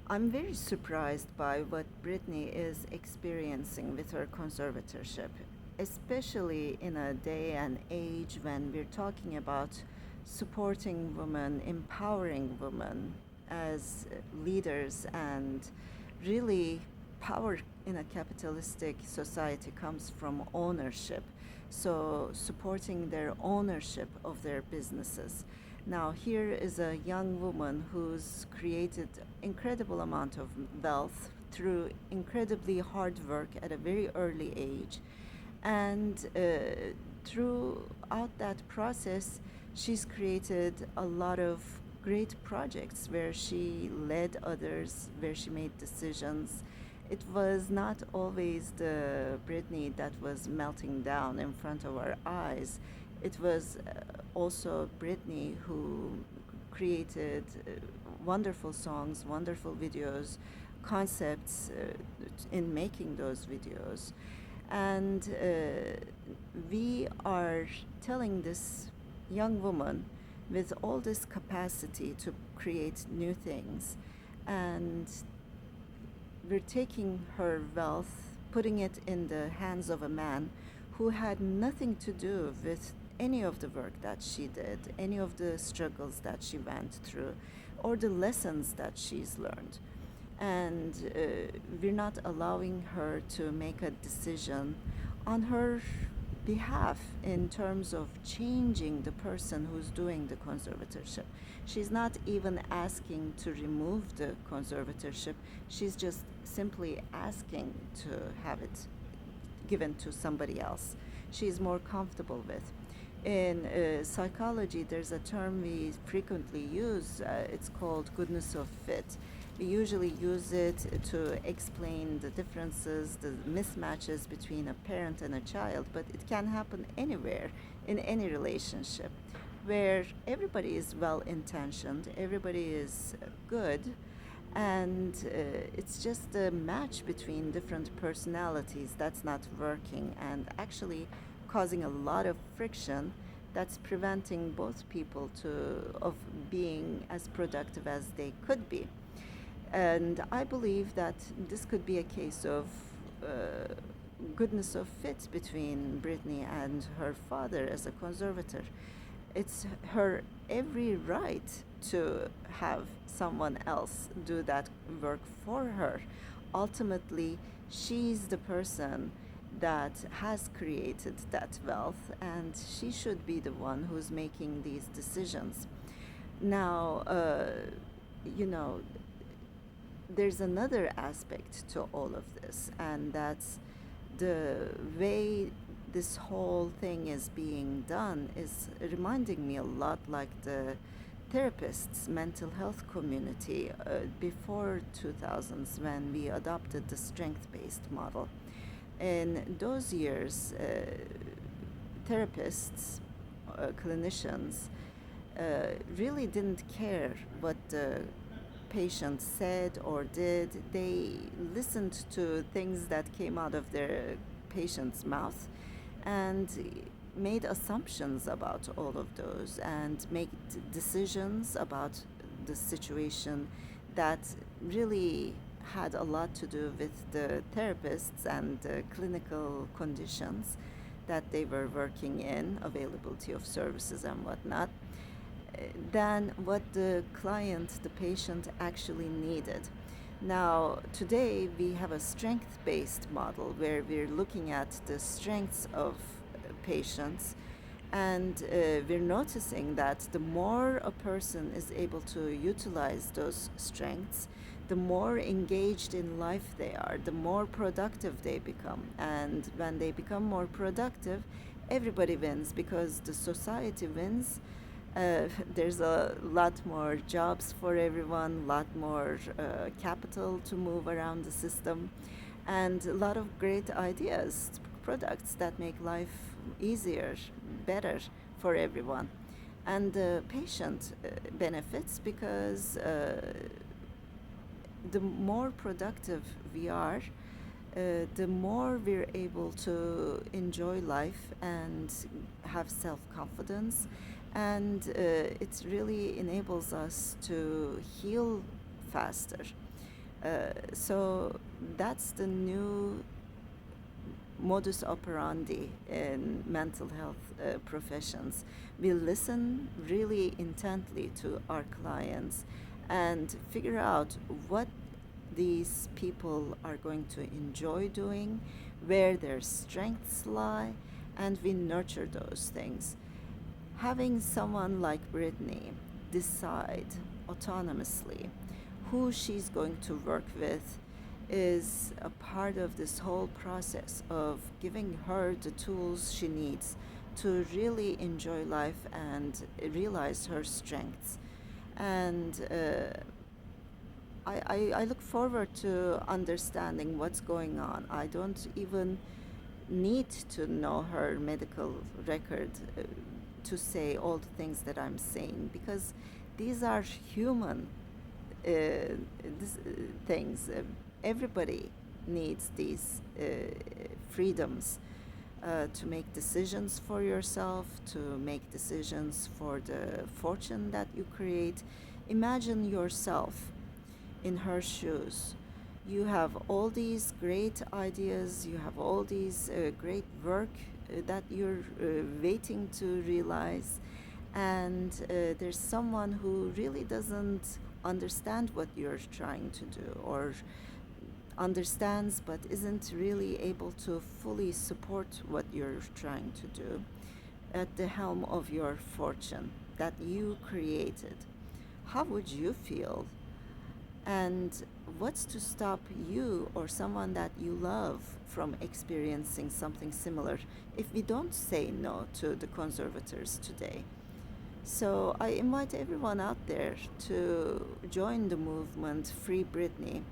I'm very surprised by what Brittany is experiencing with her conservatorship, especially in a day and age when we're talking about supporting women, empowering women as leaders, and really power in a capitalistic society comes from ownership. So, supporting their ownership of their businesses. Now, here is a young woman who's created incredible amount of wealth through incredibly hard work at a very early age. And throughout that process, she's created a lot of great projects where she led others, where she made decisions. It was not always the Britney that was melting down in front of our eyes. It was also Britney who created wonderful songs, wonderful videos, concepts in making those videos. And we are telling this young woman with all this capacity to create new things, and we're taking her wealth, putting it in the hands of a man who had nothing to do with any of the work that she did, any of the struggles that she went through, or the lessons that she's learned. And we're not allowing her to make a decision on her behalf in terms of changing the person who's doing the conservatorship. She's not even asking to remove the conservatorship, she's just simply asking to have it given to somebody else she's more comfortable with. In psychology, there's a term we frequently use. It's called goodness of fit. We usually use it to explain the differences, the mismatches between a parent and a child, but it can happen anywhere in any relationship where everybody is well intentioned, everybody is good, and it's just a match between different personalities that's not working and actually causing a lot of friction that's preventing both people of being as productive as they could be. And I believe that this could be a case of uh, goodness of fit between Brittany and her father as a conservator. It's her every right to have someone else do that work for her. Ultimately, she's the person that has created that wealth, and she should be the one who's making these decisions. Now, you know, there's another aspect to all of this, and that's the way this whole thing is being done is reminding me a lot like the therapists, mental health community before 2000s when we adopted the strength-based model. In those years, therapists, clinicians, really didn't care what the patient said or did. They listened to things that came out of their patient's mouth and made assumptions about all of those and made decisions about the situation that really had a lot to do with the therapists and the clinical conditions that they were working in, availability of services and whatnot, than what the client, the patient actually needed. Now, today we have a strength based model where we're looking at the strengths of patients, and we're noticing that the more a person is able to utilize those strengths, the more engaged in life they are, the more productive they become. And when they become more productive, everybody wins because the society wins. There's a lot more jobs for everyone, a lot more capital to move around the system, and a lot of great ideas, products that make life easier, better for everyone. And the patient benefits because the more productive we are, the more we're able to enjoy life and have self confidence. And it really enables us to heal faster. So that's the new modus operandi in mental health professions. We listen really intently to our clients and figure out what these people are going to enjoy doing, where their strengths lie, and we nurture those things. Having someone like Brittany decide autonomously who she's going to work with is a part of this whole process of giving her the tools she needs to really enjoy life and realize her strengths. And I look forward to understanding what's going on. I don't even need to know her medical record to say all the things that I'm saying, because these are human things. Everybody needs these freedoms to make decisions for yourself, to make decisions for the fortune that you create. Imagine yourself in her shoes. You have all these great ideas, you have all these great work that you're waiting to realize, and there's someone who really doesn't understand what you're trying to do, or understands but isn't really able to fully support what you're trying to do at the helm of your fortune that you created. How would you feel? And what's to stop you or someone that you love from experiencing something similar if we don't say no to the conservators today? So I invite everyone out there to join the movement Free Britney.